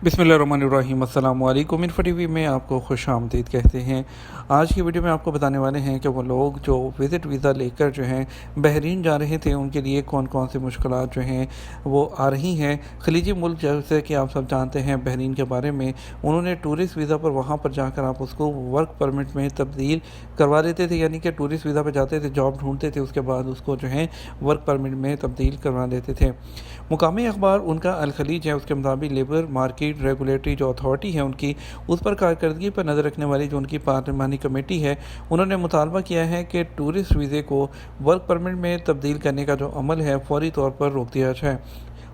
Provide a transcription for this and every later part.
बिस्मिल्लाहिर्रहमानिर्रहीम। अस्सलाम वालेकुम। इन्फो टीवी में आपको खुश आमदीद कहते हैं। आज की वीडियो में आपको बताने वाले हैं कि वो लोग जो विज़िट वीज़ा लेकर जो हैं बहरीन जा रहे थे, उनके लिए कौन कौन सी मुश्किलात जो हैं वो आ रही हैं। खलीजी मुल्क जैसे कि आप सब जानते हैं बहरीन के बारे में, उन्होंने टूरिस्ट वीज़ा पर वहाँ पर जाकर आप उसको वर्क परमिट में तब्दील करवा देते थे, यानी कि टूरिस्ट वीज़ा पर जाते थे, जॉब ढूंढते थे, उसके बाद उसको जो है वर्क परमिट में तब्दील करवा देते थे। मुकामी अखबार उनका अल खलीज है, उसके मुताबिक लेबर मार्केट रेगुलेटरी जो अथॉरिटी है उनकी, उस पर कारकर्दगी पर नज़र रखने वाली जो उनकी पार्लिमानी कमेटी है, उन्होंने मुतालबा किया है कि टूरिस्ट वीज़े को वर्क परमिट में तब्दील करने का जो अमल है फौरी तौर पर रोक दिया जाए।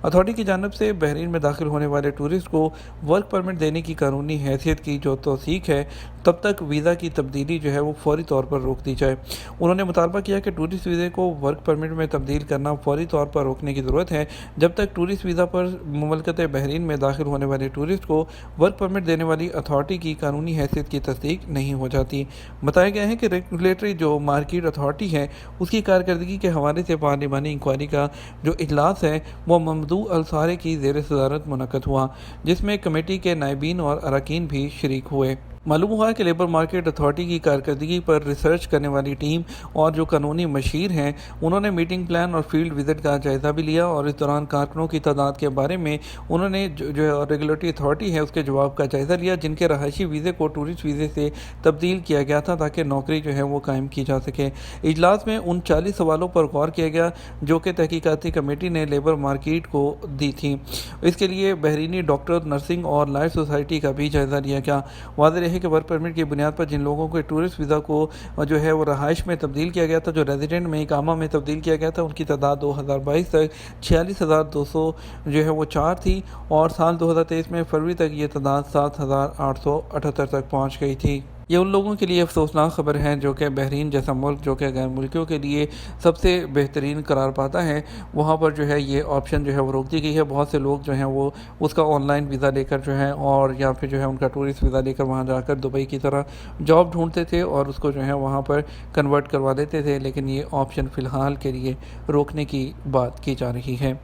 अथॉरिटी की जानब से बहरीन में दाखिल होने वाले टूरिस्ट को वर्क परमिट देने की कानूनी हैसियत की जो तौसीक है, तब तक वीज़ा की तब्दीली जो है वो फौरी तौर पर रोक दी जाए। उन्होंने मुतालबा किया कि टूरिस्ट वीज़े को वर्क परमिट में तब्दील करना फौरी तौर पर रोकने की ज़रूरत है, जब तक टूरिस्ट वीज़ा पर मुमलकत बहरीन में दाखिल होने वाले टूरिस्ट को वर्क परमिट देने वाली अथॉरिटी की कानूनी हैसियत की तस्दीक नहीं हो जाती। बताया गया है कि रेगुलेटरी जो मार्केट अथॉरिटी है, उसकी कारकर्दगी के हवाले से पार्लिमानी इंक्वायरी का जो इजलास है वो ममदू अलसारे की ज़ेर सदारत मुनक़्क़द हुआ, जिसमें कमेटी के नायबीन और अरकान भी शरीक हुए। मालूम हुआ कि लेबर मार्केट अथॉरिटी की कारकर्दगी पर रिसर्च करने वाली टीम और जो कानूनी मशीर हैं, उन्होंने मीटिंग प्लान और फील्ड विजिट का जायज़ा भी लिया और इस दौरान कारकुनों की तादाद के बारे में उन्होंने जो रेगुलेटरी अथॉरिटी है उसके जवाब का जायज़ा लिया, जिनके रहायशी वीज़े को टूरिस्ट वीज़े से तब्दील किया गया था ताकि नौकरी जो है वो कायम की जा सके। इजलास में उन 40 सवालों पर गौर किया गया जो कि तहकीकाती कमेटी ने लेबर मार्केट को दी थी। इसके लिए बहरीनी डॉक्टर, नर्सिंग और लाइफ सोसाइटी का भी जायज़ा लिया गया। वाज़ेह है कि वर्क परमिट की बुनियाद पर जिन लोगों को टूरिस्ट वीज़ा को जो है वो रहाइश में तब्दील किया गया था, जो रेजिडेंट में इकामा में तब्दील किया गया था, उनकी तादाद 2022 तक 46,200 जो है वो 4 थी और साल 2023 में फरवरी तक ये तादाद 7,878 तक पहुँच गई थी। ये उन लोगों के लिए अफसोसनाक खबर है जो कि बहरीन जैसा मुल्क जो कि गैर मुल्कियों के लिए सबसे बेहतरीन करार पाता है, वहाँ पर जो है ये ऑप्शन जो है वो रोक दी गई है। बहुत से लोग जो हैं वो उसका ऑनलाइन वीज़ा लेकर जो है और या फिर जो है उनका टूरिस्ट वीज़ा लेकर वहाँ जाकर दुबई की तरह जॉब ढूंढते थे और उसको जो है वहाँ पर कन्वर्ट करवा देते थे, लेकिन ये ऑप्शन फ़िलहाल के लिए रोकने की बात की जा रही है।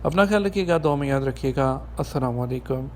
अपना ख्याल रखिएगा, दुआ में याद रखिएगा। अस्सलाम वालेकुम।